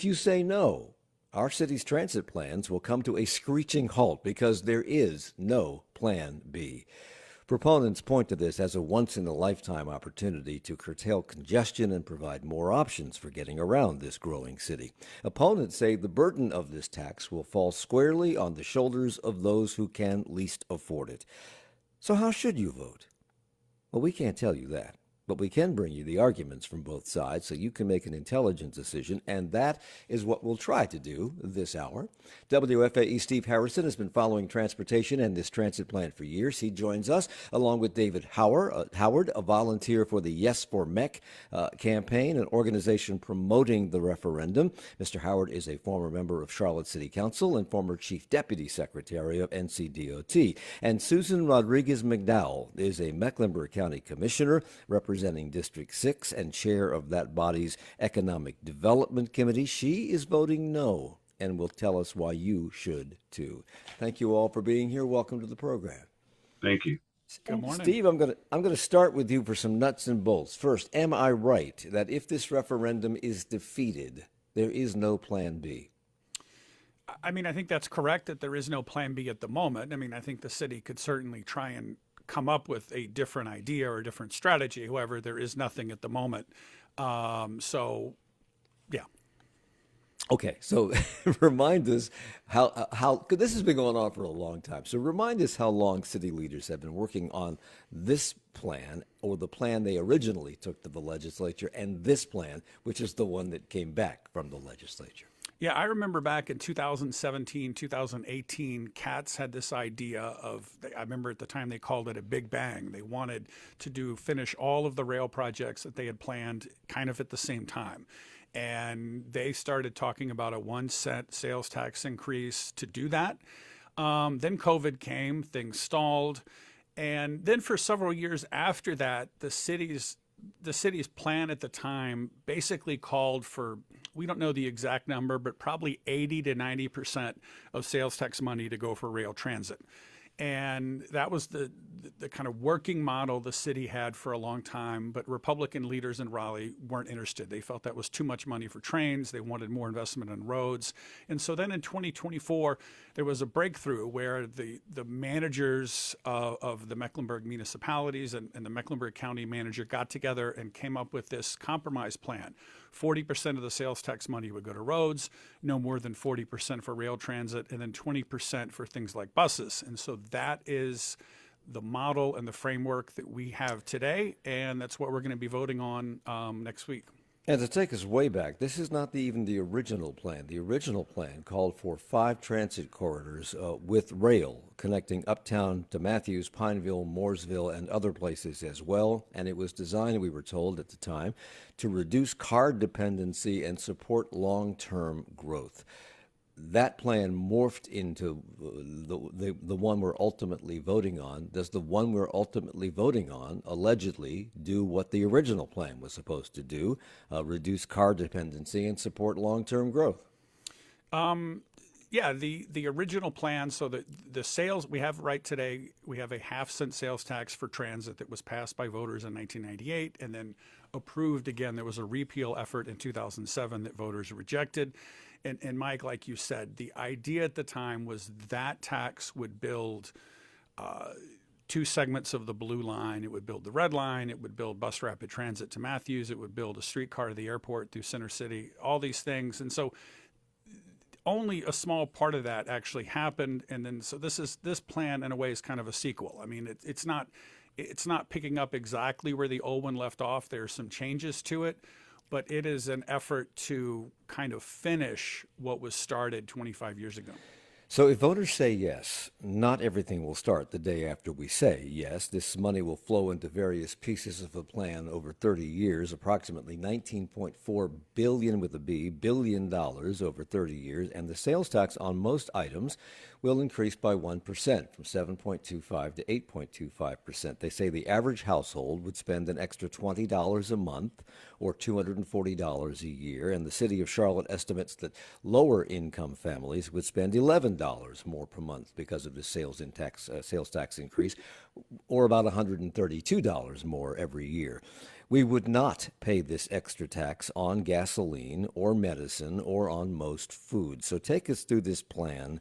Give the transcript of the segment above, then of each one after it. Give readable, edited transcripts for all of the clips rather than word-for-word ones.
If you say no, our city's transit plans will come to a screeching halt because there is no plan B. Proponents point to this as a once in a lifetime opportunity to curtail congestion and provide more options for getting around this growing city. Opponents say the burden of this tax will fall squarely on the shoulders of those who can least afford it. So, how should you vote? Well, we can't tell you that. But we can bring you the arguments from both sides so you can make an intelligent decision, and that is what we'll try to do this hour. WFAE Steve Harrison has been following transportation and this transit plan for years. He joins us along with David Howard, a volunteer for the Yes for Mech campaign, an organization promoting the referendum. Mr. Howard is a former member of Charlotte City Council and former Chief Deputy Secretary of NCDOT. And Susan Rodriguez-McDowell is a Mecklenburg County Commissioner representing District 6 and chair of that body's Economic Development Committee. She is voting no and will tell us why you should too. Thank you all for being here. Welcome to the program. Thank you. Good morning. Steve, I'm going to start with you for some nuts and bolts. First, am I right that if this referendum is defeated, there is no plan B? I mean, I think that's correct that there is no plan B at the moment. I mean, I think the city could certainly try and come up with a different idea or a different strategy. However, there is nothing at the moment. So, yeah. Okay, so remind us how 'cause this has been going on for a long time. So remind us how long city leaders have been working on this plan, or the plan they originally took to the legislature, and this plan, which is the one that came back from the legislature. Yeah, I remember back in 2017, 2018, Katz had this idea of, I remember at the time they called it a big bang. They wanted to finish all of the rail projects that they had planned kind of at the same time. And they started talking about a 1 cent sales tax increase to do that. Then COVID came, things stalled. And then for several years after that, the city's plan at the time basically called for, we don't know the exact number, but probably 80 to 90% of sales tax money to go for rail transit. And that was the kind of working model the city had for a long time, but Republican leaders in Raleigh weren't interested. They felt that was too much money for trains. They wanted more investment in roads. And so then in 2024, there was a breakthrough where the managers of the Mecklenburg municipalities and the Mecklenburg County manager got together and came up with this compromise plan. 40% of the sales tax money would go to roads, no more than 40% for rail transit, and then 20% for things like buses. And so that is the model and the framework that we have today, and that's what we're going to be voting on next week. And to take us way back, this is not even the original plan. The original plan called for 5 transit corridors with rail connecting uptown to Matthews, Pineville, Mooresville, and other places as well. And it was designed, we were told at the time, to reduce car dependency and support long-term growth. That plan morphed into the one we're ultimately voting on. Does the one we're ultimately voting on allegedly do what the original plan was supposed to do, reduce car dependency and support long-term growth? Yeah, the original plan, so the sales we have right today, we have a half-cent sales tax for transit that was passed by voters in 1998 and then approved again. There was a repeal effort in 2007 that voters rejected. And Mike, like you said, the idea at the time was that tax would build 2 segments of the blue line. It would build the red line. It would build bus rapid transit to Matthews. It would build a streetcar to the airport through Center City, all these things. And so only a small part of that actually happened. And then so this plan in a way is kind of a sequel. I mean, it's not picking up exactly where the old one left off. There are some changes to it, but it is an effort to kind of finish what was started 25 years ago. So if voters say yes, not everything will start the day after we say yes. This money will flow into various pieces of the plan over 30 years, approximately $19.4 billion with a B, billion dollars over 30 years, and the sales tax on most items will increase by 1% from 7.25 to 8.25%. They say the average household would spend an extra $20 a month or $240 a year, and the city of Charlotte estimates that lower income families would spend $11 more per month because of the sales tax increase, or about $132 more every year. We would not pay this extra tax on gasoline or medicine or on most food. So take us through this plan,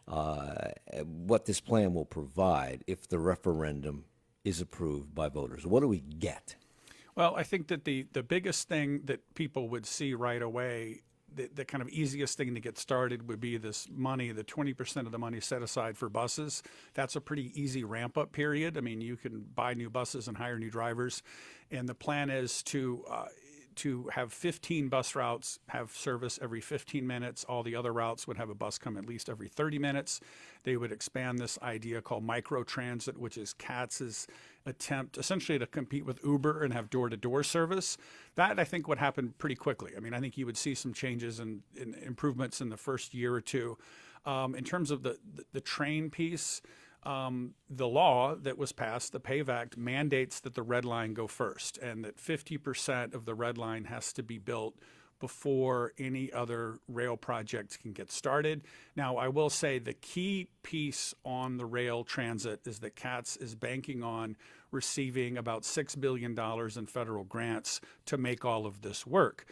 what this plan will provide if the referendum is approved by voters. What do we get? Well, I think that the biggest thing that people would see right away, the kind of easiest thing to get started would be this money, the 20% of the money set aside for buses. That's a pretty easy ramp up period. I mean, you can buy new buses and hire new drivers. And the plan is to have 15 bus routes have service every 15 minutes. All the other routes would have a bus come at least every 30 minutes. They would expand this idea called microtransit, which is CATS's attempt essentially to compete with Uber and have door-to-door service. That, I think, would happen pretty quickly. I mean, I think you would see some changes and improvements in the first year or two. In terms of the train piece, the law that was passed, the PAVE Act, mandates that the red line go first and that 50% of the red line has to be built before any other rail project can get started. Now, I will say the key piece on the rail transit is that CATS is banking on receiving about $6 billion in federal grants to make all of this work.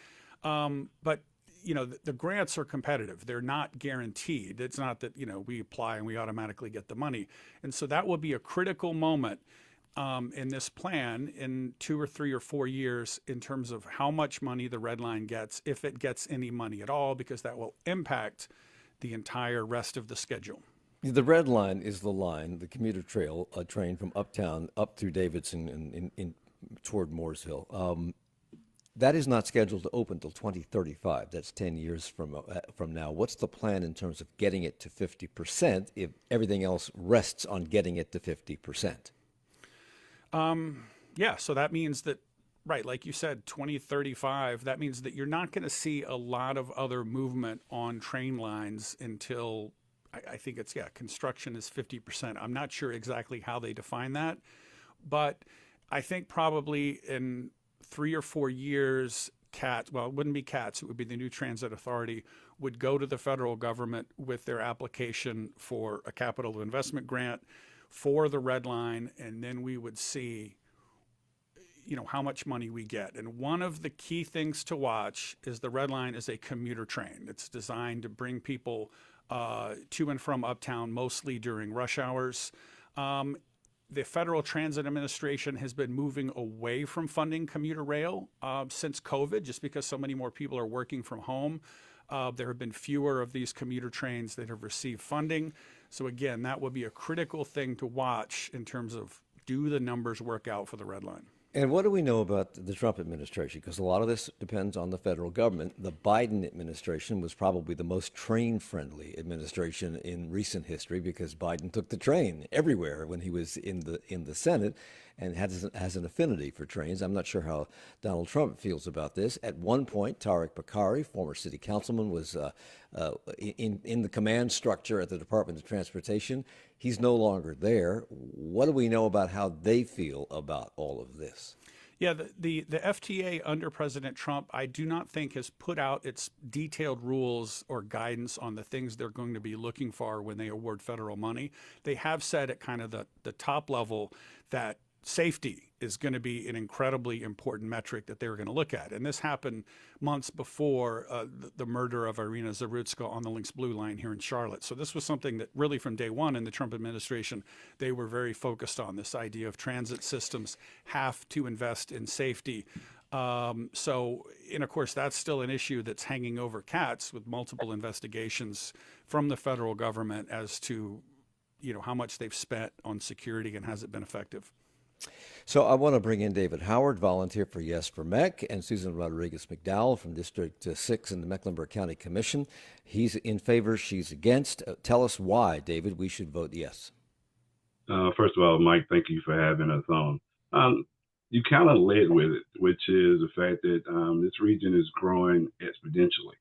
But the grants are competitive. They're not guaranteed. It's not that, we apply and we automatically get the money. And so that will be a critical moment in this plan in 2 or 3 or 4 years in terms of how much money the red line gets, if it gets any money at all, because that will impact the entire rest of the schedule. The red line is the line, the commuter trail, a train from uptown up through Davidson and in toward Mooresville. That is not scheduled to open until 2035. That's 10 years from now. What's the plan in terms of getting it to 50% if everything else rests on getting it to 50%? Yeah, so that means that, right, like you said, 2035, that means that you're not going to see a lot of other movement on train lines until, I think it's, construction is 50%. I'm not sure exactly how they define that, but I think probably in 3 or 4 years, CATS, well, it wouldn't be CATS, it would be the New Transit Authority, would go to the federal government with their application for a capital investment grant for the red line, and then we would see, how much money we get. And one of the key things to watch is the red line is a commuter train. It's designed to bring people to and from uptown, mostly during rush hours. The Federal Transit Administration has been moving away from funding commuter rail since COVID, just because so many more people are working from home. There have been fewer of these commuter trains that have received funding. So again, that would be a critical thing to watch in terms of, do the numbers work out for the red line? And what do we know about the Trump administration? Because a lot of this depends on the federal government. The Biden administration was probably the most train-friendly administration in recent history because Biden took the train everywhere when he was in the Senate and has an affinity for trains. I'm not sure how Donald Trump feels about this. At one point, Tariq Bakari, former city councilman, was in the command structure at the Department of Transportation. He's no longer there. What do we know about how they feel about all of this? Yeah, the FTA under President Trump, I do not think has put out its detailed rules or guidance on the things they're going to be looking for when they award federal money. They have said at kind of the top level that safety is going to be an incredibly important metric that they were going to look at. And this happened months before the murder of Irina Zarutska on the Lynx Blue Line here in Charlotte. So this was something that really from day one in the Trump administration, they were very focused on, this idea of transit systems have to invest in safety. And of course, that's still an issue that's hanging over CATS with multiple investigations from the federal government as to, how much they've spent on security and has it been effective. So I want to bring in David Howard, volunteer for Yes for Mech, and Susan Rodriguez-McDowell from District 6 in the Mecklenburg County Commission. He's in favor, she's against. Tell us why, David, we should vote yes. First of all, Mike, thank you for having us on. You kind of led with it, which is the fact that this region is growing exponentially.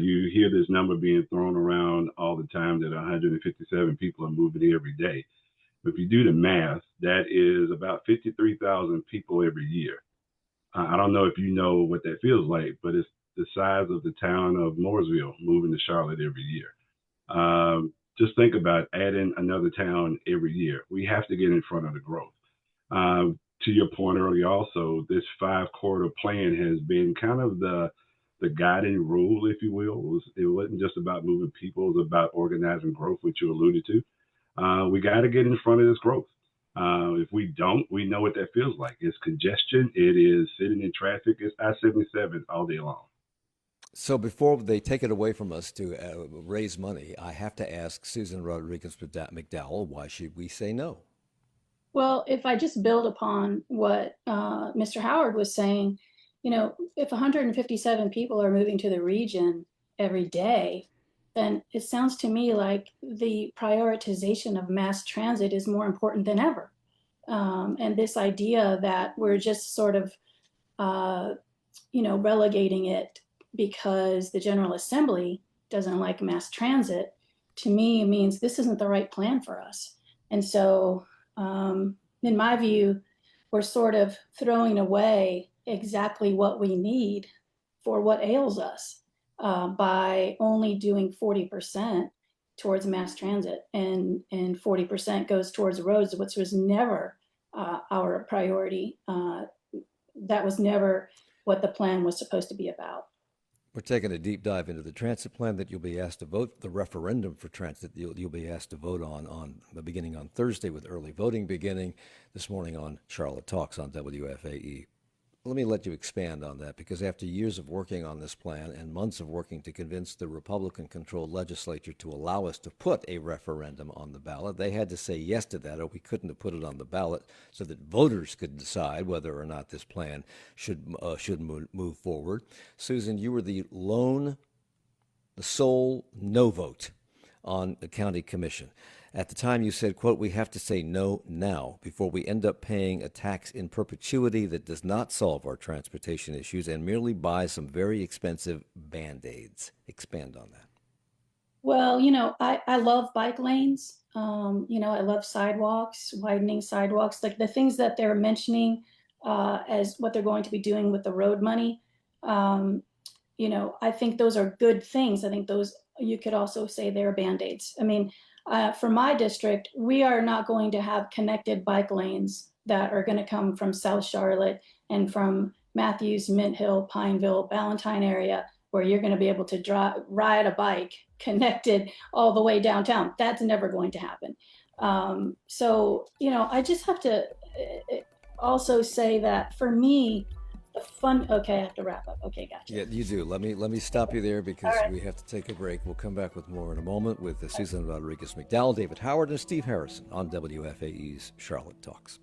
You hear this number being thrown around all the time that 157 people are moving here every day. If you do the math, that is about 53,000 people every year. I don't know if you know what that feels like, but it's the size of the town of Mooresville moving to Charlotte every year. Just think about adding another town every year. We have to get in front of the growth. To your point earlier, also, this 5 quarter plan has been kind of the guiding rule, if you will. It wasn't just about moving people; it was about organizing growth, which you alluded to. We got to get in front of this growth. If we don't, we know what that feels like. It's congestion. It is sitting in traffic. It's I-77 all day long. So before they take it away from us to raise money, I have to ask Susan Rodriguez-McDowell, why should we say no? Well, if I just build upon what Mr. Howard was saying, if 157 people are moving to the region every day, then it sounds to me like the prioritization of mass transit is more important than ever. And this idea that we're just sort of, relegating it because the General Assembly doesn't like mass transit, to me means this isn't the right plan for us. And so, in my view, we're sort of throwing away exactly what we need for what ails us by only doing 40% towards mass transit, and 40% goes towards roads, which was never our priority. That was never what the plan was supposed to be about. We're taking a deep dive into the transit plan that you'll be asked to vote, the referendum for transit you'll be asked to vote on the beginning on Thursday, with early voting beginning this morning on Charlotte Talks on WFAE. Let me let you expand on that, because after years of working on this plan and months of working to convince the Republican-controlled legislature to allow us to put a referendum on the ballot, they had to say yes to that, or we couldn't have put it on the ballot so that voters could decide whether or not this plan should move forward. Susan, you were the sole no vote on the county commission. At the time, you said, quote, "We have to say no now before we end up paying a tax in perpetuity that does not solve our transportation issues and merely buy some very expensive Band-Aids." Expand on that. Well, I love bike lanes. I love sidewalks, widening sidewalks, like the things that they're mentioning as what they're going to be doing with the road money. I think those are good things. I think those, you could also say they're Band-Aids. I mean, for my district, we are not going to have connected bike lanes that are going to come from South Charlotte and from Matthews, Mint Hill, Pineville, Ballantyne area, where you're going to be able to ride a bike connected all the way downtown. That's never going to happen. I just have to also say that for me, okay, I have to wrap up. Okay, gotcha. Yeah, you do. Let me stop you there, because right. we have to take a break. We'll come back with more in a moment with Susan Rodriguez-McDowell, David Howard, and Steve Harrison on WFAE's Charlotte Talks.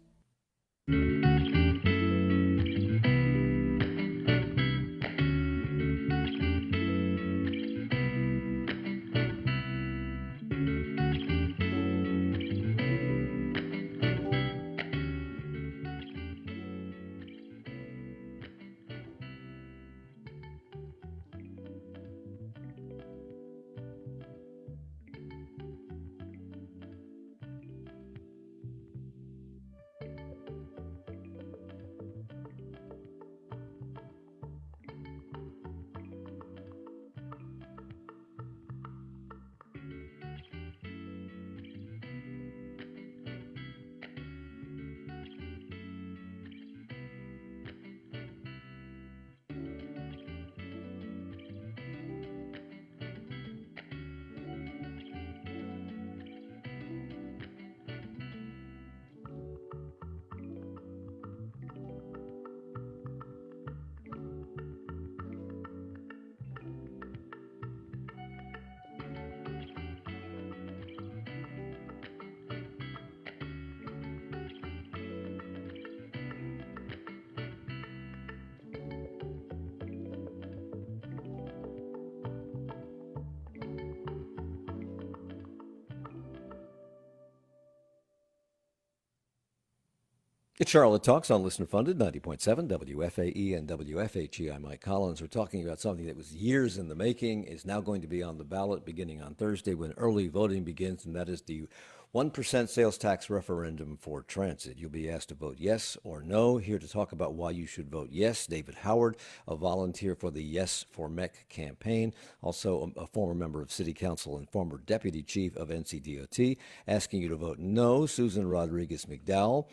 It's Charlotte Talks on Listener Funded, 90.7 WFAE and WFHE. I'm Mike Collins. We're talking about something that was years in the making, is now going to be on the ballot beginning on Thursday when early voting begins, and that is the 1% sales tax referendum for transit. You'll be asked to vote yes or no. Here to talk about why you should vote yes, David Howard, a volunteer for the Yes for Mech campaign, also a former member of City Council and former Deputy Chief of NCDOT. Asking you to vote no, Susan Rodriguez-McDowell,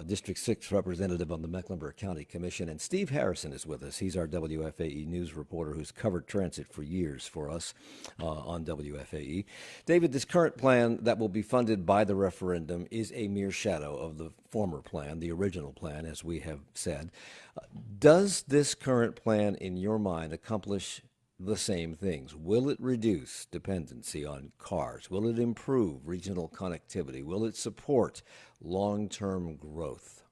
District 6 representative on the Mecklenburg County Commission. And Steve Harrison is with us. He's our WFAE news reporter who's covered transit for years for us on WFAE. David, this current plan that will be funded by the referendum is a mere shadow of the former plan, the original plan, as we have said. Does this current plan, in your mind, accomplish the same things? Will it reduce dependency on cars? Will it improve regional connectivity? Will it support long-term growth?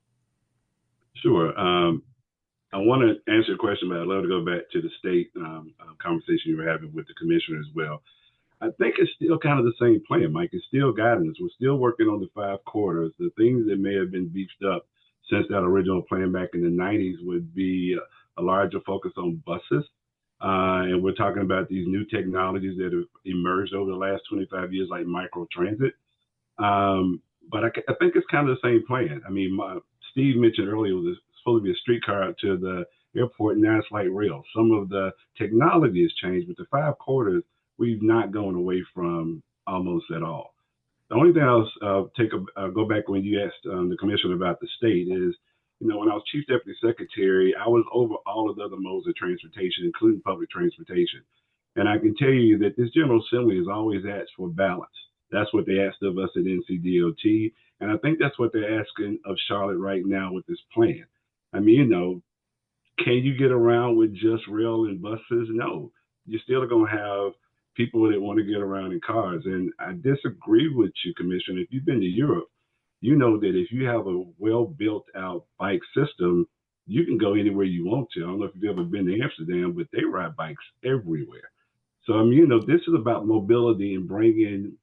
Sure. I want to answer your question, but I'd love to go back to the state conversation you were having with the commissioner as well. I think it's still kind of the same plan, Mike. It's still guidance. We're still working on the 5 quarters. The things that may have been beefed up since that original plan back in the 90s would be a larger focus on buses. And we're talking about these new technologies that have emerged over the last 25 years, like microtransit. But I think it's kind of the same plan. I mean, Steve mentioned earlier it was supposed to be a streetcar out to the airport, and now it's light rail. Some of the technology has changed, but the 5 quarters, we've not gone away from almost at all. The only thing I'll go back when you asked the commissioner about the state is, when I was chief deputy secretary, I was over all of the other modes of transportation, including public transportation. And I can tell you that this General Assembly has always asked for balance. That's what they asked of us at NCDOT. And I think that's what they're asking of Charlotte right now with this plan. I mean, can you get around with just rail and buses? No. You're still going to have people that want to get around in cars. And I disagree with you, Commissioner. If you've been to Europe, you know that if you have a well built out bike system, you can go anywhere you want to. I don't know if you've ever been to Amsterdam, but they ride bikes everywhere. So, I mean, this is about mobility and bringing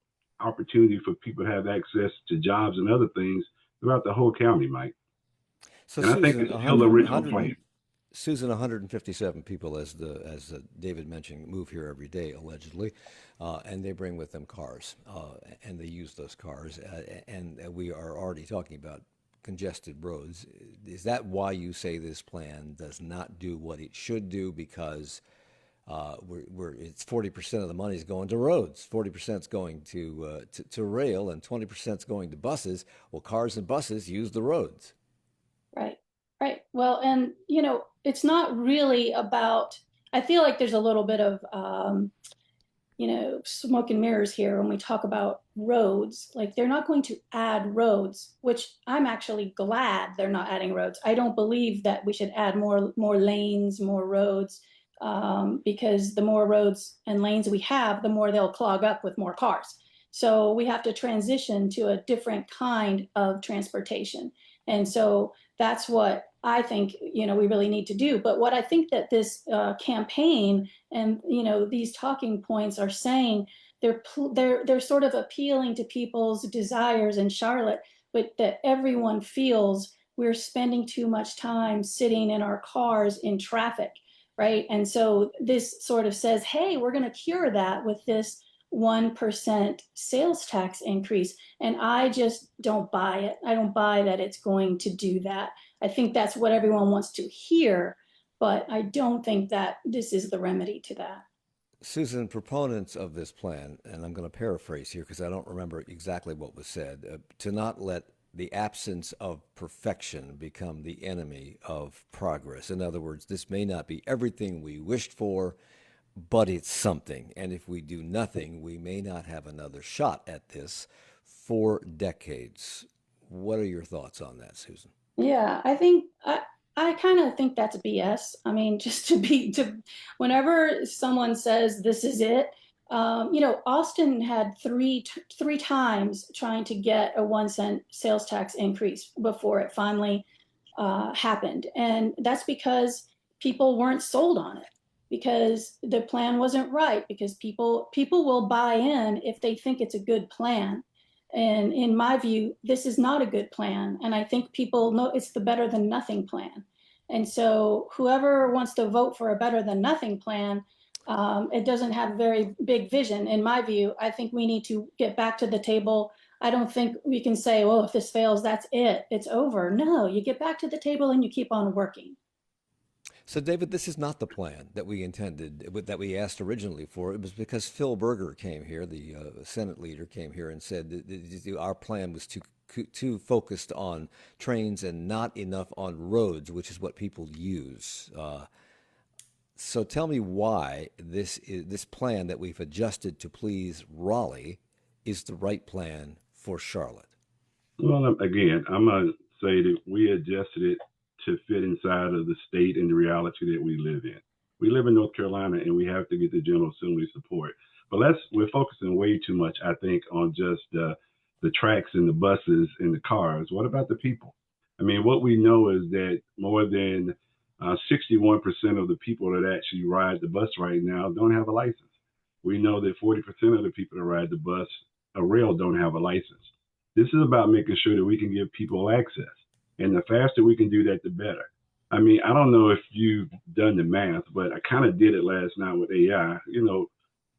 opportunity for people to have access to jobs and other things throughout the whole county, Mike. So, and Susan, I think it's still the original plan. Susan, 157 people, as David mentioned, move here every day, allegedly, and they bring with them cars, and they use those cars, and we are already talking about congested roads. Is that why you say this plan does not do what it should do? Because it's 40% of the money is going to roads, 40% is going to rail, and 20% is going to buses. Well, cars and buses use the roads. Right. Right. Well, and, it's not really about, I feel like there's a little bit of, smoke and mirrors here when we talk about roads. Like, they're not going to add roads, which I'm actually glad they're not adding roads. I don't believe that we should add more lanes, more roads, because the more roads and lanes we have, the more they'll clog up with more cars. So we have to transition to a different kind of transportation. And so that's what I think, we really need to do. But what I think that this campaign and, these talking points are saying, they're sort of appealing to people's desires in Charlotte, but that everyone feels we're spending too much time sitting in our cars in traffic, right? And so this sort of says, hey, we're going to cure that with this 1% sales tax increase. And I just don't buy it. I don't buy that it's going to do that. I think that's what everyone wants to hear, but I don't think that this is the remedy to that. Susan, proponents of this plan, and I'm going to paraphrase here because I don't remember exactly what was said, to not let the absence of perfection become the enemy of progress. In other words, this may not be everything we wished for, but it's something. And if we do nothing, we may not have another shot at this for decades. What are your thoughts on that, Susan? Yeah, I think I kind of think that's BS. I mean, whenever someone says this is it, Austin had three times trying to get a 1-cent sales tax increase before it finally happened, and that's because people weren't sold on it, because the plan wasn't right, because people will buy in if they think it's a good plan. And in my view, this is not a good plan. And I think people know it's the better than nothing plan. And so whoever wants to vote for a better than nothing plan, it doesn't have very big vision. In my view, I think we need to get back to the table I don't think we can say, well, if this fails, that's it, it's over. No, you get back to the table and you keep on working. So, David, this is not the plan that we intended, that we asked originally for. It was because Phil Berger came here, the Senate leader came here and said that our plan was too focused on trains and not enough on roads, which is what people use. So tell me why this plan that we've adjusted to please Raleigh is the right plan for Charlotte. Well, again, I'm going to say that we adjusted it to fit inside of the state and the reality that we live in. We live in North Carolina and we have to get the General Assembly support. But we're focusing way too much, I think, on just the tracks and the buses and the cars. What about the people? I mean, what we know is that more than 61% of the people that actually ride the bus right now don't have a license. We know that 40% of the people that ride the bus or rail don't have a license. This is about making sure that we can give people access. And the faster we can do that, the better. I mean, I don't know if you've done the math, but I kind of did it last night with AI. You know,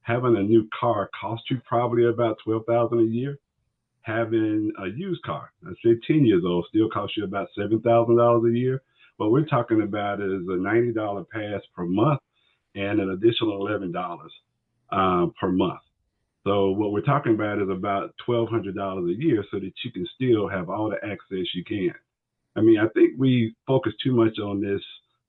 having a new car costs you probably about $12,000 a year. Having a used car, I say 10 years old, still costs you about $7,000 a year. What we're talking about is a $90 pass per month and an additional $11 per month. So what we're talking about is about $1,200 a year so that you can still have all the access you can. I mean, I think we focus too much on this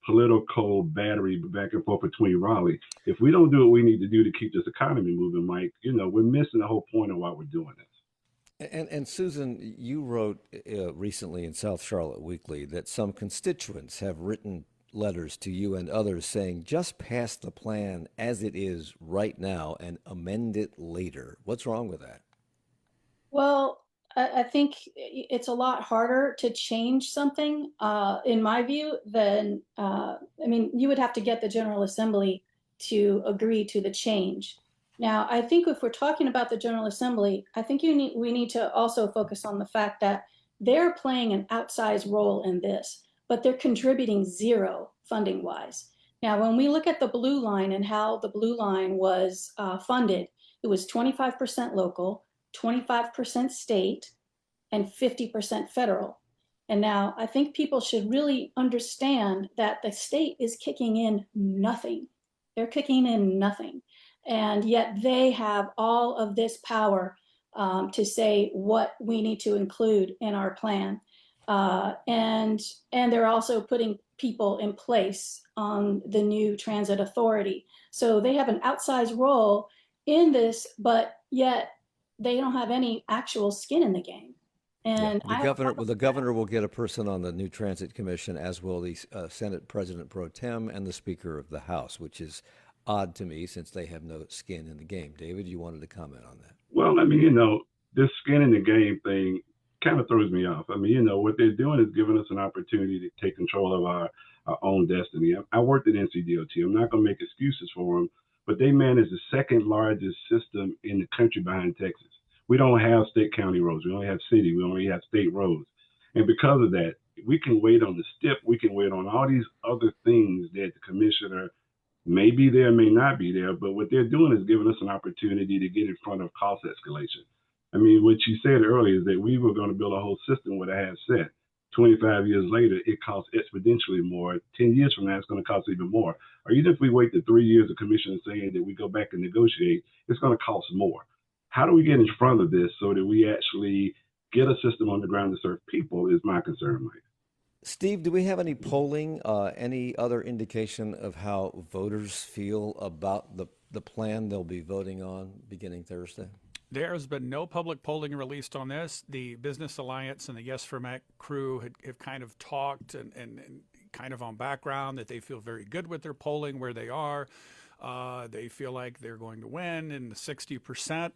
political battery back and forth between Raleigh. If we don't do what we need to do to keep this economy moving, Mike, we're missing the whole point of why we're doing this. And Susan, you wrote recently in South Charlotte Weekly that some constituents have written letters to you and others saying just pass the plan as it is right now and amend it later. What's wrong with that? Well, I think it's a lot harder to change something, in my view, than, you would have to get the General Assembly to agree to the change. Now, I think if we're talking about the General Assembly, I think we need to also focus on the fact that they're playing an outsized role in this, but they're contributing zero funding wise. Now, when we look at the blue line and how the blue line was funded, it was 25% local, 25% state, and 50% federal. And now I think people should really understand that the state is kicking in nothing. They're kicking in nothing. And yet they have all of this power to say what we need to include in our plan. And they're also putting people in place on the new transit authority. So they have an outsized role in this, but yet they don't have any actual skin in the game. And the governor will get a person on the new transit commission, as will the Senate President Pro Tem and the Speaker of the House, which is odd to me since they have no skin in the game. David, you wanted to comment on that? Well, this skin in the game thing kind of throws me off. What they're doing is giving us an opportunity to take control of our own destiny. I worked at NCDOT. I'm not going to make excuses for them, but they manage the second largest system in the country behind Texas. We don't have state county roads. We only have city. We only have state roads. And because of that, we can wait on the STIP. We can wait on all these other things that the commissioner may be there, may not be there. But what they're doing is giving us an opportunity to get in front of cost escalation. What you said earlier is that we were going to build a whole system with a half set. 25 years later, it costs exponentially more. 10 years from now, it's going to cost even more. Or even if we wait the 3 years, the commission is saying that we go back and negotiate, it's going to cost more. How do we get in front of this so that we actually get a system on the ground to serve people is my concern, Mike. Steve, do we have any polling, any other indication of how voters feel about the plan they'll be voting on beginning Thursday? There's been no public polling released on this. The Business Alliance and the Yes for Mac crew have kind of talked and kind of on background that they feel very good with their polling where they are. They feel like they're going to win in the 60%.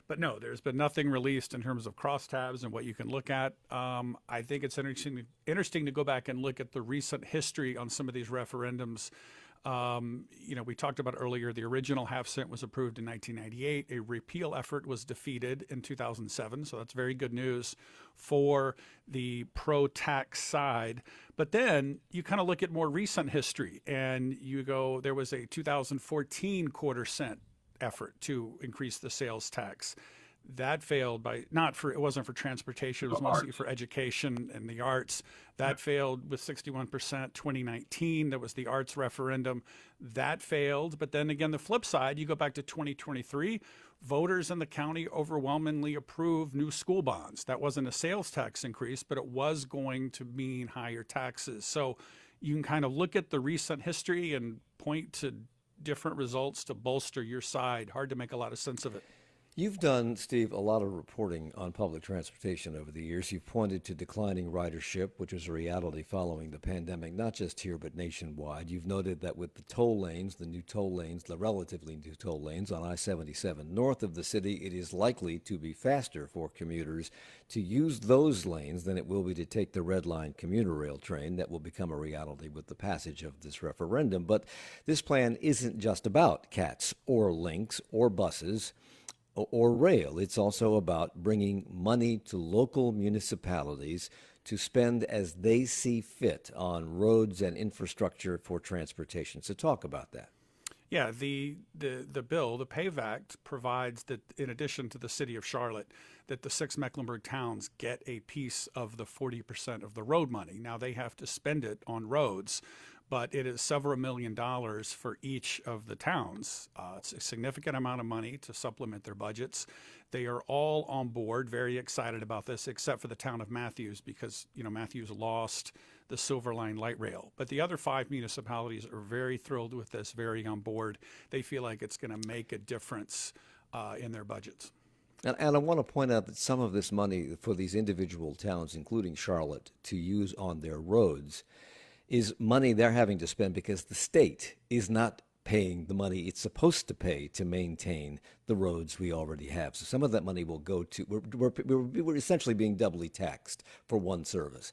But no, there's been nothing released in terms of crosstabs and what you can look at. I think it's interesting to go back and look at the recent history on some of these referendums. We talked about earlier, the original half cent was approved in 1998. A repeal effort was defeated in 2007. So that's very good news for the pro-tax side. But then you kind of look at more recent history and you go, there was a 2014 quarter cent effort to increase the sales tax. That failed by not for it wasn't for transportation, it was For mostly arts. for education and the arts. That failed with 61%. 2019, there was the arts referendum. That failed. But then again, the flip side, you go back to 2023, voters in the county overwhelmingly approved new school bonds. That wasn't a sales tax increase, but it was going to mean higher taxes. So you can kind of look at the recent history and point to different results to bolster your side. Hard to make a lot of sense of it. You've done, Steve, a lot of reporting on public transportation over the years. You've pointed to declining ridership, which was a reality following the pandemic, not just here, but nationwide. You've noted that with the toll lanes, the new toll lanes, the relatively new toll lanes on I-77 north of the city, it is likely to be faster for commuters to use those lanes than it will be to take the Red Line commuter rail train that will become a reality with the passage of this referendum. But this plan isn't just about CATs or links or buses or rail. It's also about bringing money to local municipalities to spend as they see fit on roads and infrastructure for transportation. So talk about that. Yeah, the bill, the PAVE Act, provides that in addition to the city of Charlotte, that the 6 Mecklenburg towns get a piece of the 40% of the road money. Now they have to spend it on roads, but it is several $1,000,000 for each of the towns. It's a significant amount of money to supplement their budgets. They are all on board, very excited about this, except for the town of Matthews, because Matthews lost the Silver Line light rail. But the other 5 municipalities are very thrilled with this, very on board. They feel like it's going to make a difference in their budgets. And I want to point out that some of this money for these individual towns, including Charlotte, to use on their roads is money they're having to spend because the state is not paying the money it's supposed to pay to maintain the roads we already have. So some of that money will go to, we're essentially being doubly taxed for one service.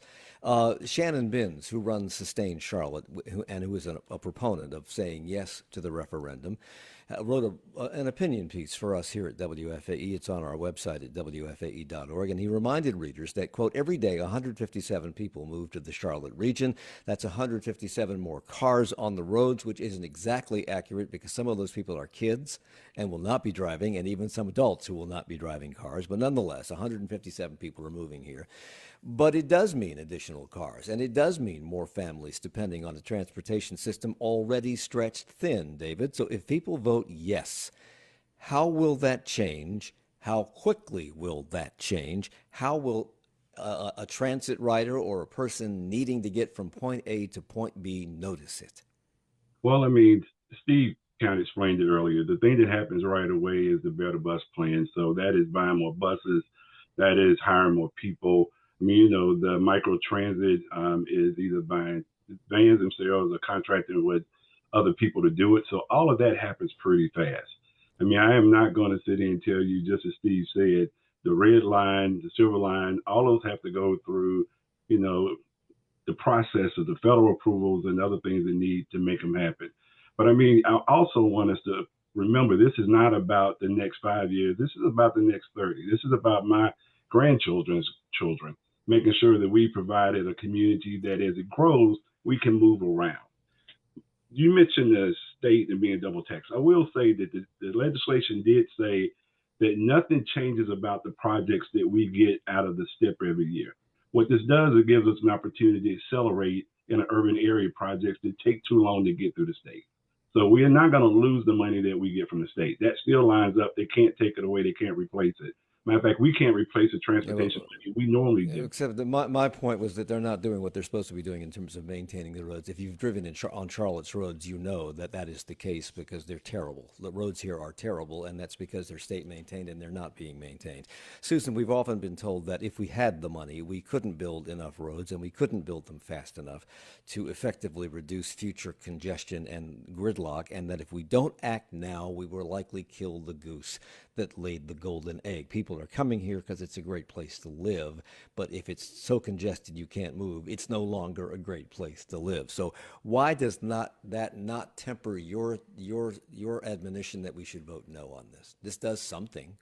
Shannon Binns, who runs Sustain Charlotte and who is a proponent of saying yes to the referendum, wrote an opinion piece for us here at WFAE. It's on our website at WFAE.org. And he reminded readers that, quote, every day 157 people move to the Charlotte region. That's 157 more cars on the roads, which isn't exactly accurate because some of those people are kids and will not be driving, and even some adults who will not be driving cars. But nonetheless, 157 people are moving here. But it does mean additional cars, and it does mean more families depending on a transportation system already stretched thin, David. So if people vote yes, how will that change? How quickly will that change? How will a transit rider or a person needing to get from point A to point B notice it? Well, Steve kind of explained it earlier. The thing that happens right away is the better bus plan. So that is buying more buses, that is hiring more people. The micro transit is either buying vans themselves or contracting with other people to do it. So all of that happens pretty fast. I am not going to sit here and tell you, just as Steve said, the red line, the silver line, all those have to go through, the process of the federal approvals and other things that need to make them happen. But I also want us to remember this is not about the next 5 years. This is about the next 30. This is about my grandchildren's children, making sure that we provided a community that as it grows, we can move around. You mentioned the state and being double taxed. I will say that the legislation did say that nothing changes about the projects that we get out of the STIP every year. What this does, it gives us an opportunity to accelerate in an urban area projects that take too long to get through the state. So we are not going to lose the money that we get from the state. That still lines up. They can't take it away. They can't replace it. Matter of fact, we can't replace the transportation we normally do. Except that my point was that they're not doing what they're supposed to be doing in terms of maintaining the roads. If you've driven on Charlotte's roads, you know that is the case because they're terrible. The roads here are terrible, and that's because they're state maintained and they're not being maintained. Susan, we've often been told that if we had the money, we couldn't build enough roads and we couldn't build them fast enough to effectively reduce future congestion and gridlock, and that if we don't act now, we will likely kill the goose that laid the golden egg. People are coming here because it's a great place to live, but if it's so congested you can't move, it's no longer a great place to live. So why does that not temper your admonition that we should vote no on this? This does something.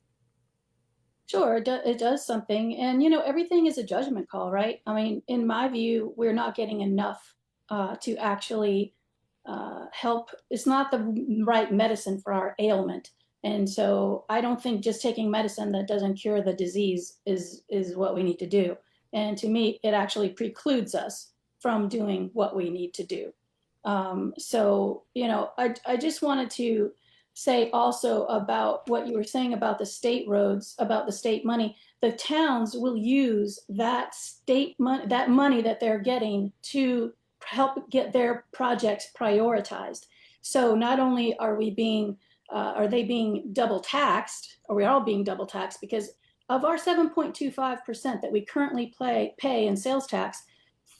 Sure, it does something. And, everything is a judgment call, right? In my view, we're not getting enough to actually help. It's not the right medicine for our ailment. And so I don't think just taking medicine that doesn't cure the disease is what we need to do. And to me, it actually precludes us from doing what we need to do. So, I just wanted to say also about what you were saying about the state roads, about the state money. The towns will use that state money, that money that they're getting to help get their projects prioritized. So not only are they being double taxed, or we're all being double taxed, because of our 7.25% that we currently pay in sales tax,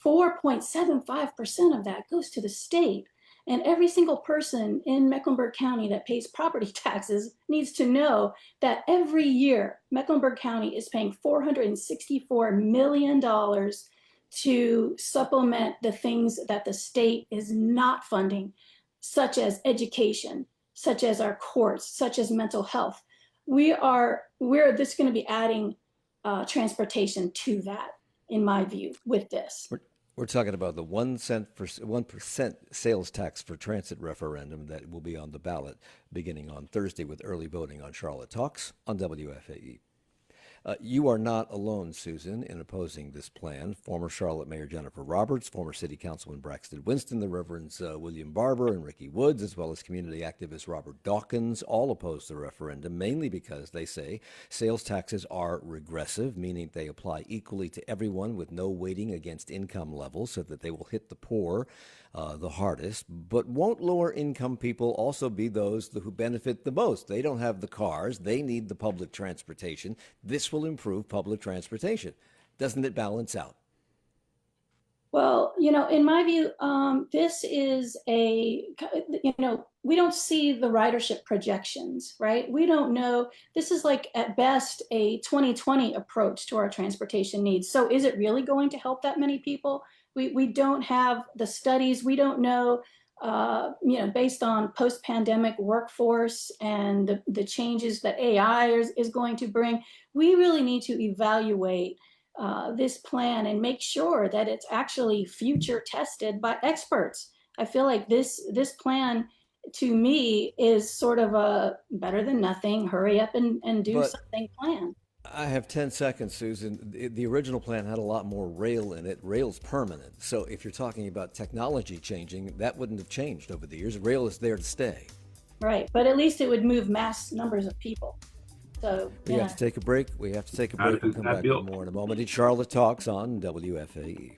4.75% of that goes to the state. And every single person in Mecklenburg County that pays property taxes needs to know that every year, Mecklenburg County is paying $464 million to supplement the things that the state is not funding, such as education, such as our courts, such as mental health. We're just going to be adding transportation to that, in my view, with this. We're talking about the 1% sales tax for transit referendum that will be on the ballot beginning on Thursday with early voting on Charlotte Talks on WFAE. You are not alone, Susan, in opposing this plan. Former Charlotte Mayor Jennifer Roberts, former City Councilman Braxton Winston, the Reverends William Barber and Ricky Woods, as well as community activist Robert Dawkins, all oppose the referendum, mainly because they say sales taxes are regressive, meaning they apply equally to everyone with no weighting against income levels, so that they will hit the poor the hardest. But won't lower income people also be those who benefit the most? They don't have the cars. They need the public transportation. This will improve public transportation. Doesn't it balance out? Well, in my view, this is we don't see the ridership projections, right? We don't know. This is like at best a 2020 approach to our transportation needs. So is it really going to help that many people? We don't have the studies. We don't know, based on post-pandemic workforce and the changes that AI is going to bring. We really need to evaluate this plan and make sure that it's actually future tested by experts. I feel like this plan, to me, is sort of a better than nothing, hurry up and do But something plan. I have 10 seconds, Susan. The original plan had a lot more rail in it. Rail's permanent. So if you're talking about technology changing, that wouldn't have changed over the years. Rail is there to stay. Right, but at least it would move mass numbers of people. So We have to take a break. We'll come back with more in a moment. It's Charlotte Talks on WFAE.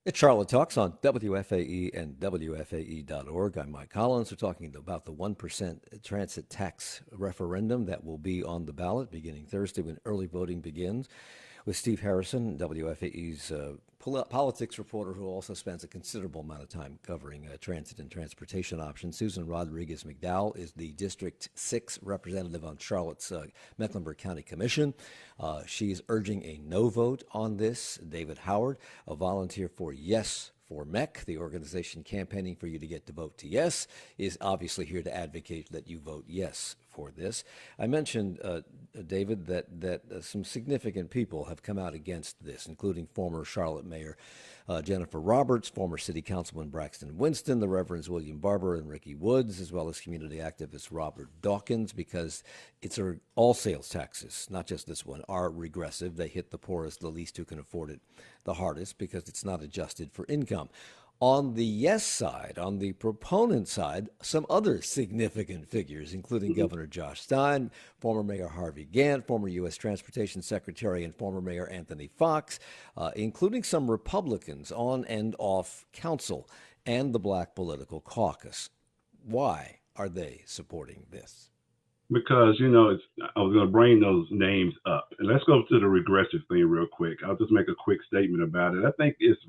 It's Charlotte Talks on WFAE and WFAE.org. I'm Mike Collins. We're talking about the 1% transit tax referendum that will be on the ballot beginning Thursday when early voting begins, with Steve Harrison, WFAE's politics reporter, who also spends a considerable amount of time covering transit and transportation options. Susan Rodriguez-McDowell is the District 6 representative on Charlotte's Mecklenburg County Commission. She's urging a no vote on this. David Howard, a volunteer for Yes for MEC, the organization campaigning for you to get to vote to yes, is obviously here to advocate that you vote yes for this. I mentioned, David, that some significant people have come out against this, including former Charlotte Mayor Jennifer Roberts, former City Councilman Braxton Winston, the Reverends William Barber and Ricky Woods, as well as community activist Robert Dawkins, because all sales taxes, not just this one, are regressive. They hit the poorest, the least who can afford it, the hardest, because it's not adjusted for income. On the yes side, on the proponent side, some other significant figures, including Governor Josh Stein, former Mayor Harvey Gantt, former U.S. Transportation Secretary, and former Mayor Anthony Fox, including some Republicans on and off council, and the Black Political Caucus. Why are they supporting this? Because, I was going to bring those names up. And let's go to the regressive thing real quick. I'll just make a quick statement about it. I think it's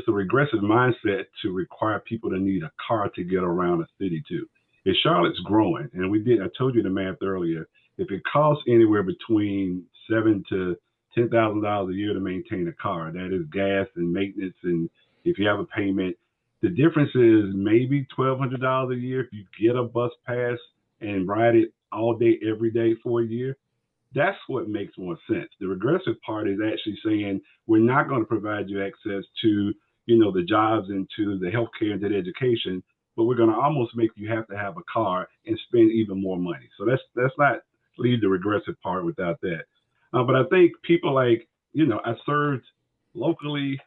a regressive mindset to require people to need a car to get around a city too. If Charlotte's growing, and I told you the math earlier, if it costs anywhere between $7,000 to $10,000 a year to maintain a car, that is gas and maintenance, and if you have a payment, the difference is maybe $1,200 a year if you get a bus pass and ride it all day, every day for a year. That's what makes more sense. The regressive part is actually saying we're not going to provide you access to, the jobs and to the healthcare and to the education, but we're going to almost make you have to have a car and spend even more money. So let's not leave the regressive part without that. But I think people like, I served locally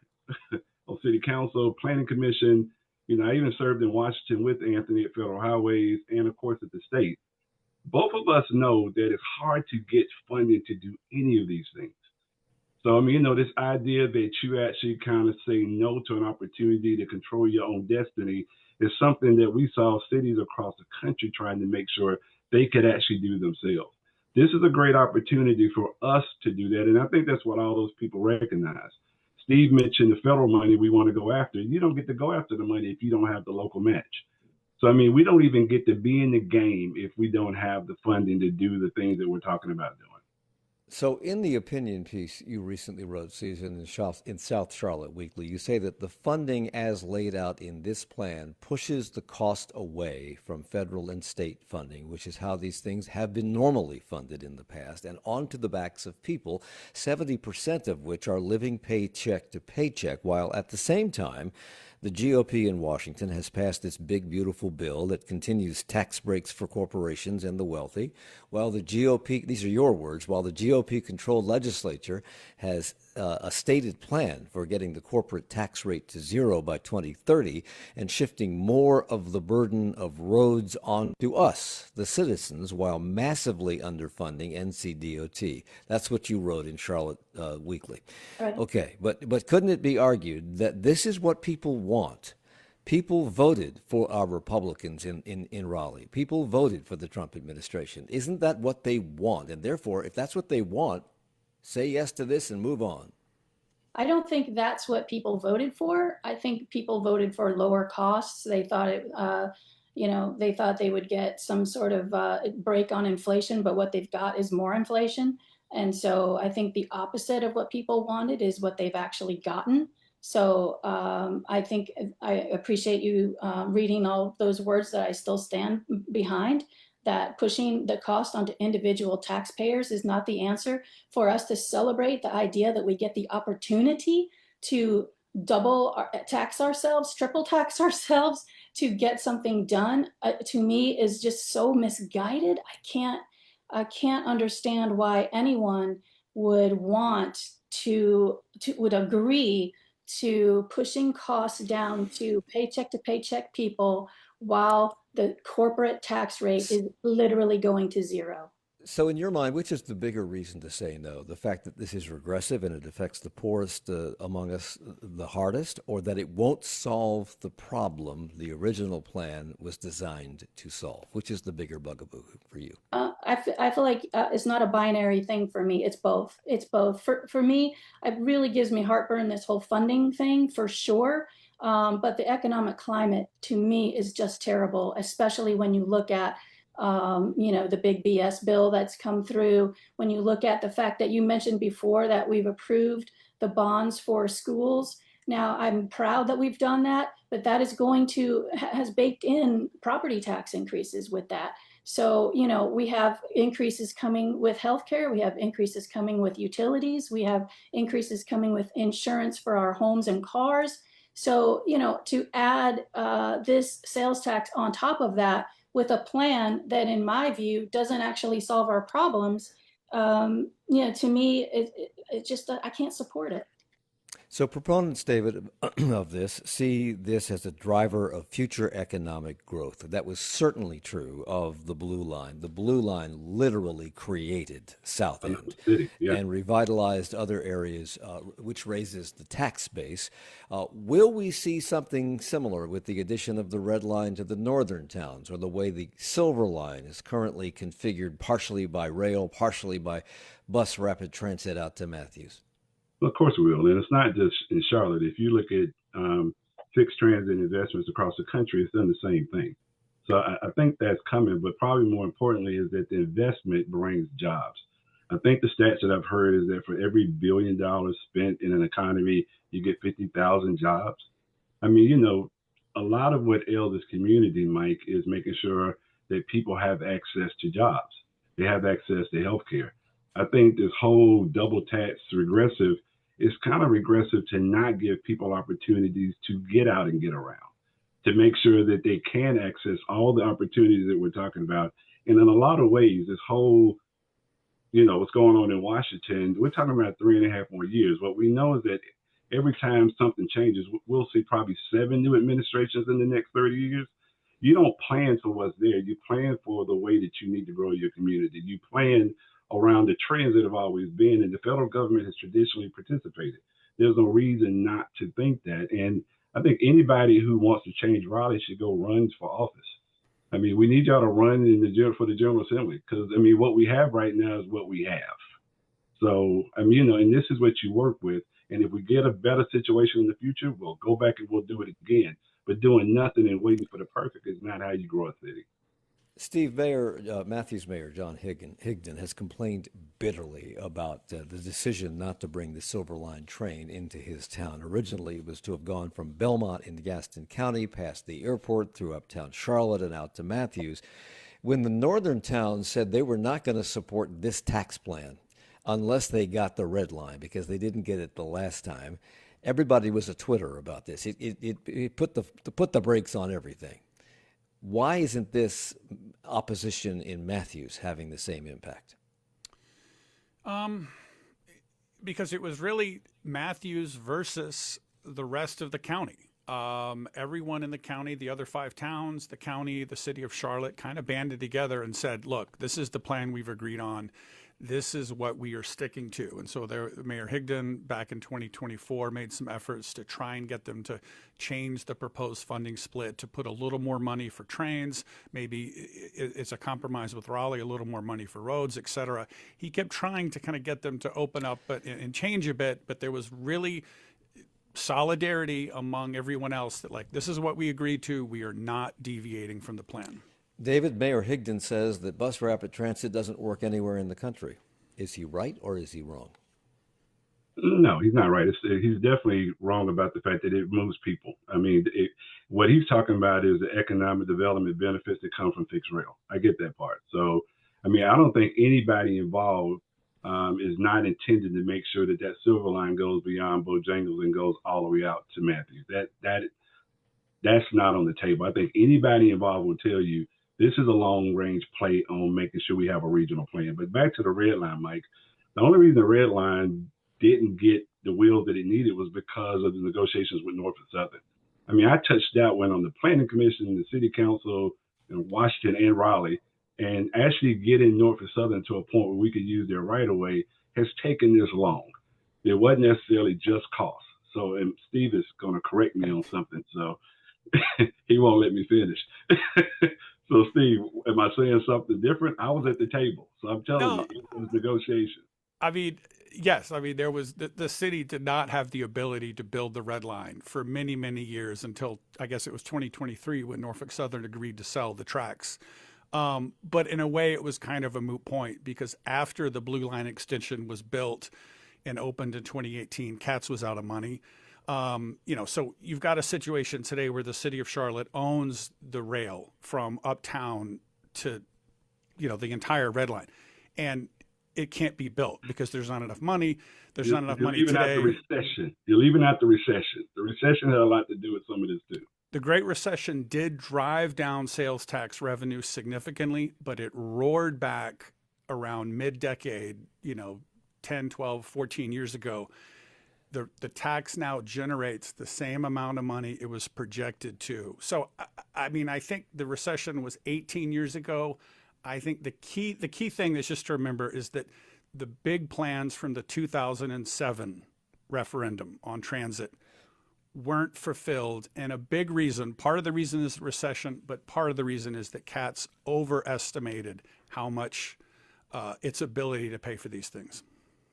on city council, planning commission. I even served in Washington with Anthony at Federal Highways and, of course, at the state. Both of us know that it's hard to get funding to do any of these things. So, this idea that you actually kind of say no to an opportunity to control your own destiny is something that we saw cities across the country trying to make sure they could actually do themselves. This is a great opportunity for us to do that. And I think that's what all those people recognize. Steve mentioned the federal money we want to go after. You don't get to go after the money if you don't have the local match. So, we don't even get to be in the game if we don't have the funding to do the things that we're talking about doing. So in the opinion piece you recently wrote, Susan, in South Charlotte Weekly, you say that the funding as laid out in this plan pushes the cost away from federal and state funding, which is how these things have been normally funded in the past, and onto the backs of people, 70% of which are living paycheck to paycheck, while at the same time, the GOP in Washington has passed this big, beautiful bill that continues tax breaks for corporations and the wealthy, while the GOP, these are your words, while the GOP-controlled legislature has a stated plan for getting the corporate tax rate to zero by 2030 and shifting more of the burden of roads on to us, the citizens, while massively underfunding NCDOT. That's what you wrote in Charlotte Weekly. Right. Okay, but couldn't it be argued that this is what people want? People voted for our Republicans in Raleigh. People voted for the Trump administration. Isn't that what they want? And therefore, if that's what they want, say yes to this and move on. I don't think that's what people voted for. I think people voted for lower costs. They thought they thought they would get some sort of break on inflation, but what they've got is more inflation. And so I think the opposite of what people wanted is what they've actually gotten. So I think I appreciate you reading all those words that I still stand behind, that pushing the cost onto individual taxpayers is not the answer. For us to celebrate the idea that we get the opportunity to tax ourselves, triple tax ourselves to get something done, to me is just so misguided. I can't understand why anyone would would agree to pushing costs down to paycheck people while the corporate tax rate is literally going to zero. So in your mind, which is the bigger reason to say no? The fact that this is regressive and it affects the poorest among us the hardest, or that it won't solve the problem the original plan was designed to solve? Which is the bigger bugaboo for you? I feel like it's not a binary thing for me. It's both. It's both. For me, it really gives me heartburn, this whole funding thing, for sure. But the economic climate to me is just terrible, especially when you look at the big BS bill that's come through. When you look at the fact that you mentioned before that we've approved the bonds for schools, Now, I'm proud that we've done that, but that is going to, has baked in property tax increases with that. So, you know, we have increases coming with healthcare, we have increases coming with utilities, we have increases coming with insurance for our homes and cars. So, you know, to add this sales tax on top of that with a plan that, in my view, doesn't actually solve our problems, you know, to me, it just, I can't support it. So, proponents, David, of this see this as a driver of future economic growth. That was certainly true of the Blue Line. The Blue Line literally created South End City, yeah. and revitalized other areas, which raises the tax base. Will we see something similar with the addition of the Red Line to the northern towns, or the way the Silver Line is currently configured, partially by rail, partially by bus rapid transit out to Matthews? Well, of course we will. And it's not just in Charlotte. If you look at fixed transit investments across the country, it's done the same thing. So I think that's coming, but probably more importantly is that the investment brings jobs. I think the stats that I've heard is that for every $1 billion spent in an economy, you get 50,000 jobs. I mean, you know, a lot of what ails this community, Mike, is making sure that people have access to jobs. They have access to health care. I think this whole double tax regressive is kind of regressive to not give people opportunities to get out and get around, to make sure that they can access all the opportunities that we're talking about. And in a lot of ways, this whole, you know, what's going on in Washington, we're talking about 3.5 more years. What we know is that every time something changes, we'll see probably 7 new administrations in the next 30 years. You don't plan for what's there. You plan for the way that you need to grow your community. You plan around the trends that have always been, and the federal government has traditionally participated. There's no reason not to think that. And I think anybody who wants to change Raleigh should go run for office. I mean, we need y'all to run for the General Assembly, because, I mean, what we have right now is what we have. So, I mean, you know, and this is what you work with. And if we get a better situation in the future, we'll go back and we'll do it again. But doing nothing and waiting for the perfect is not how you grow a city. Steve, Matthews Mayor John Higdon has complained bitterly about the decision not to bring the Silver Line train into his town. Originally, it was to have gone from Belmont in Gaston County, past the airport, through uptown Charlotte, and out to Matthews. When the northern towns said they were not going to support this tax plan unless they got the Red Line, because they didn't get it the last time, everybody was a Twitter about this. It put the brakes on everything. Why isn't this opposition in Matthews having the same impact? Because it was really Matthews versus the rest of the county. Everyone in the county, the other 5 towns, the county, the city of Charlotte, kind of banded together and said, look, this is the plan we've agreed on. This is what we are sticking to. And so Mayor Higdon back in 2024 made some efforts to try and get them to change the proposed funding split to put a little more money for trains. Maybe it's a compromise with Raleigh, a little more money for roads, et cetera. He kept trying to kind of get them to open up and change a bit, but there was really solidarity among everyone else that, like, this is what we agreed to. We are not deviating from the plan. David, Mayor Higdon says that bus rapid transit doesn't work anywhere in the country. Is he right or is he wrong? No, he's not right. He's definitely wrong about the fact that it moves people. I mean, what he's talking about is the economic development benefits that come from fixed rail. I get that part. So, I mean, I don't think anybody involved is not intended to make sure that Silver Line goes beyond Bojangles and goes all the way out to Matthews. That's not on the table. I think anybody involved will tell you this is a long-range play on making sure we have a regional plan. But back to the Red Line, Mike, the only reason the Red Line didn't get the wheels that it needed was because of the negotiations with Norfolk Southern. I mean, I touched that when on the Planning Commission, the City Council in Washington and Raleigh, and actually getting Norfolk Southern to a point where we could use their right-of-way has taken this long. It wasn't necessarily just cost. So, and Steve is going to correct me on something, so he won't let me finish. So, Steve, am I saying something different? I was at the table, so I'm telling you, it was negotiation. I mean, yes. I mean, there was the city did not have the ability to build the Red Line for many, many years until I guess it was 2023 when Norfolk Southern agreed to sell the tracks. But in a way, it was kind of a moot point because after the Blue Line extension was built and opened in 2018, Katz was out of money. So you've got a situation today where the city of Charlotte owns the rail from uptown to, the entire red line, and it can't be built because there's not enough money. There's not enough money today. You're leaving out the recession. The recession had a lot to do with some of this too. The Great Recession did drive down sales tax revenue significantly, but it roared back around mid-decade, 10, 12, 14 years ago. The tax now generates the same amount of money it was projected to. So, I think the recession was 18 years ago. I think the key thing that's just to remember is that the big plans from the 2007 referendum on transit weren't fulfilled. And a big reason, part of the reason is the recession, but part of the reason is that CATS overestimated how much its ability to pay for these things.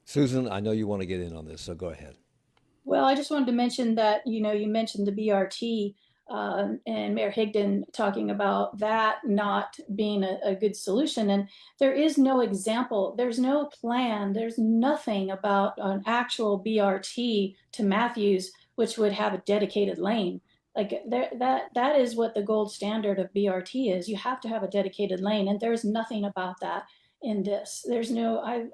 Susan, I know you want to get in on this, so go ahead. Well, I just wanted to mention that, you mentioned the BRT and Mayor Higdon talking about that not being a good solution. And there is no example, there's no plan, there's nothing about an actual BRT to Matthews, which would have a dedicated lane. Like that is what the gold standard of BRT is. You have to have a dedicated lane, and there's nothing about that in this.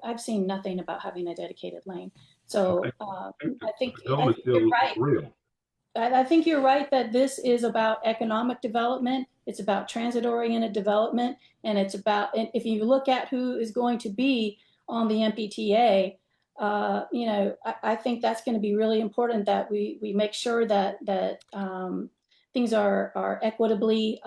I've seen nothing about having a dedicated lane. So I think you're right. I think you're right that this is about economic development. It's about transit-oriented development, and it's about, if you look at who is going to be on the MPTA, I think that's going to be really important that we make sure that things are equitably,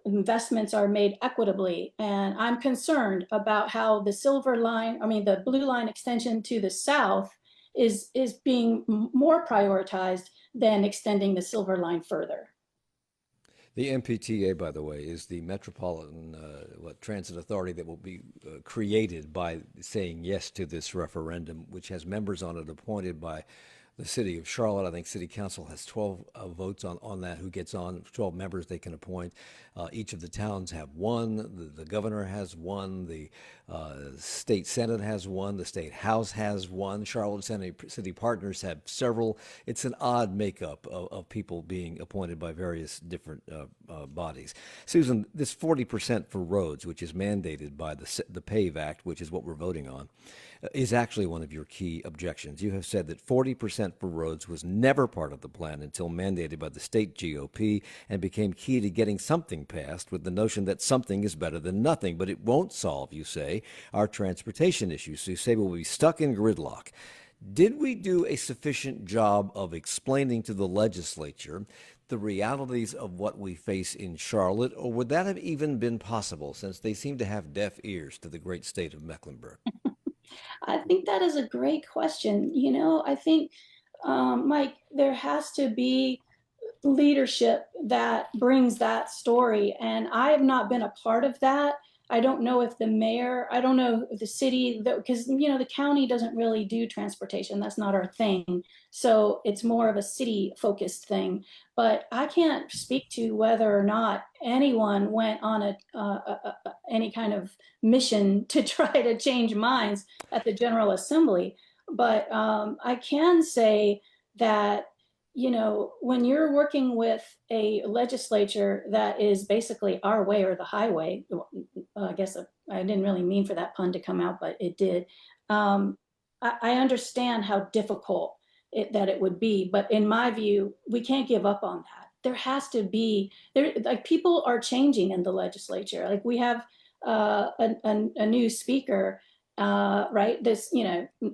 investments are made equitably. And I'm concerned about how the blue line extension to the south is being more prioritized than extending the silver line further. The MPTA, by the way, is the Metropolitan Transit Authority that will be created by saying yes to this referendum, which has members on it appointed by the city of Charlotte. I think city council has 12 votes on that, who gets on, 12 members they can appoint. Each of the towns have one. The governor has one. The state senate has one. The state house has one. Charlotte city partners have several. It's an odd makeup of people being appointed by various different bodies. Susan, this 40% for roads, which is mandated by the PAVE Act, which is what we're voting on, is actually one of your key objections. You have said that 40% for roads was never part of the plan until mandated by the state GOP and became key to getting something passed, with the notion that something is better than nothing. But it won't solve, you say, our transportation issues. So you say we'll be stuck in gridlock. Did we do a sufficient job of explaining to the legislature the realities of what we face in Charlotte, or would that have even been possible, since they seem to have deaf ears to the great state of Mecklenburg? I think that is a great question. I think, Mike, there has to be leadership that brings that story. And I have not been a part of that. I don't know if the mayor, I don't know if the city, because, the county doesn't really do transportation. That's not our thing. So it's more of a city focused thing. But I can't speak to whether or not anyone went on any kind of mission to try to change minds at the General Assembly. But I can say that, when you're working with a legislature that is basically our way or the highway, I guess I didn't really mean for that pun to come out, but it did. I understand how difficult that it would be, but in my view, we can't give up on that. There has to be, people are changing in the legislature. Like we have a new speaker, right? This,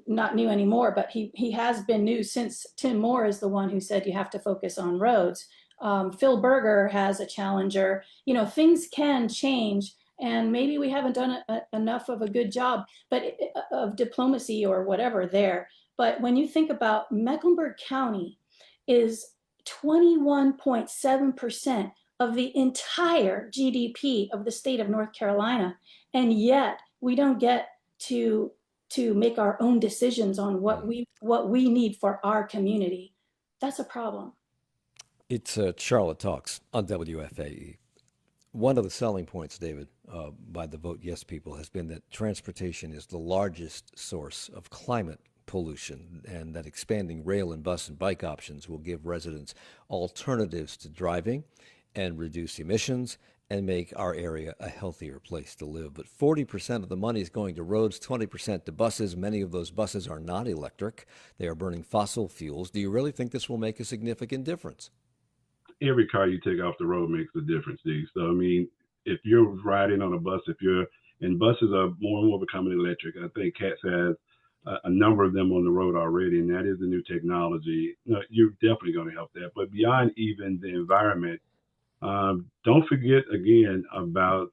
not new anymore, but he has been new since Tim Moore is the one who said you have to focus on roads. Phil Berger has a challenger. Things can change, and maybe we haven't done enough of a good job, of diplomacy or whatever there. But when you think about Mecklenburg County is 21.7% of the entire GDP of the state of North Carolina, and yet we don't get to make our own decisions on what we need for our community. That's a problem. It's Charlotte Talks on WFAE. One of the selling points, David, by the Vote Yes people has been that transportation is the largest source of climate pollution, and that expanding rail and bus and bike options will give residents alternatives to driving and reduce emissions and make our area a healthier place to live. But 40% of the money is going to roads, 20% to buses. Many of those buses are not electric. They are burning fossil fuels. Do you really think this will make a significant difference? Every car you take off the road makes a difference, Steve. So, I mean, if you're riding on a bus, and buses are more and more becoming electric. I think CATS has a number of them on the road already, and that is the new technology. You know, you're definitely going to help that. But beyond even the environment, don't forget again about,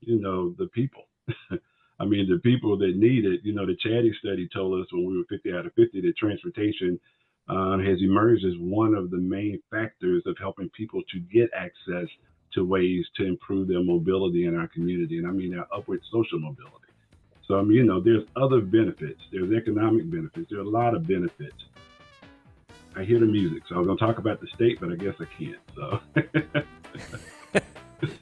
the people. I mean, the people that need it. The Chatty study told us when we were 50 out of 50 that transportation has emerged as one of the main factors of helping people to get access to ways to improve their mobility in our community. And I mean, their upward social mobility. So, I mean, there's other benefits. There's economic benefits. There are a lot of benefits. I hear the music, so I was going to talk about the state, but I guess I can't. So,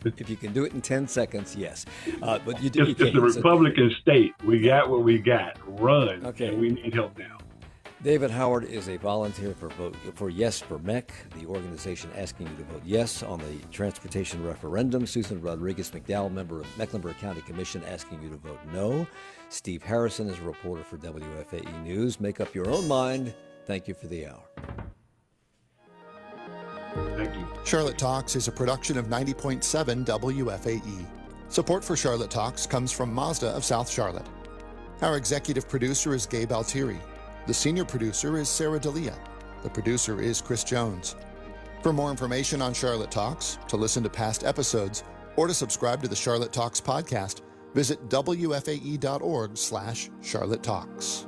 if you can do it in 10 seconds, yes. But you it's a Republican state. We got what we got. Run. Okay. And we need help now. David Howard is a volunteer for Yes for MEC, the organization asking you to vote yes on the transportation referendum. Susan Rodriguez-McDowell, member of Mecklenburg County Commission, asking you to vote no. Steve Harrison is a reporter for WFAE News. Make up your own mind. Thank you for the hour. Thank you. Charlotte Talks is a production of 90.7 WFAE. Support for Charlotte Talks comes from Mazda of South Charlotte. Our executive producer is Gabe Altieri. The senior producer is Sarah D'Elia. The producer is Chris Jones. For more information on Charlotte Talks, to listen to past episodes, or to subscribe to the Charlotte Talks podcast, visit WFAE.org/Charlotte Talks.